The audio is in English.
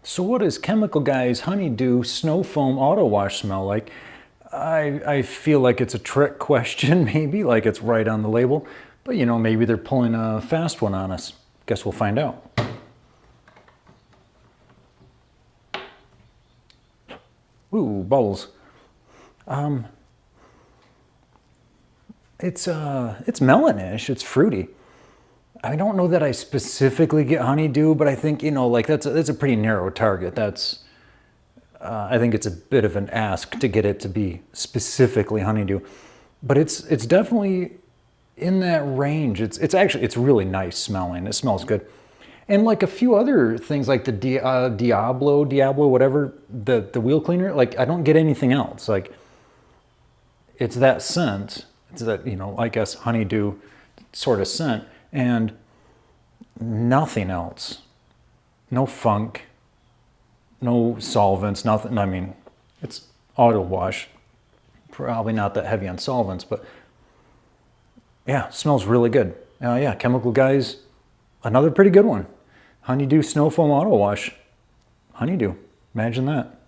So what does Chemical Guy's Honeydew Snow Foam Auto Wash smell like? I feel like it's a trick question, maybe, like it's right on the label. But you know, maybe they're pulling a fast one on us. Guess we'll find out. Ooh, bubbles. It's melonish, it's fruity. I don't know that I specifically get honeydew, but I think, you know, like that's a pretty narrow target. I think it's a bit of an ask to get it to be specifically honeydew, but it's definitely in that range. It's really nice smelling. It smells good. And like a few other things like the Diablo, whatever, the wheel cleaner, like I don't get anything else. Like it's that scent. It's that, you know, I guess honeydew sort of scent and nothing else. No funk, no solvents, nothing. I mean, it's auto wash. Probably not that heavy on solvents, but yeah, smells really good. Yeah, Chemical Guys, another pretty good one. Honeydew Snow Foam Auto Wash. Honeydew, imagine that.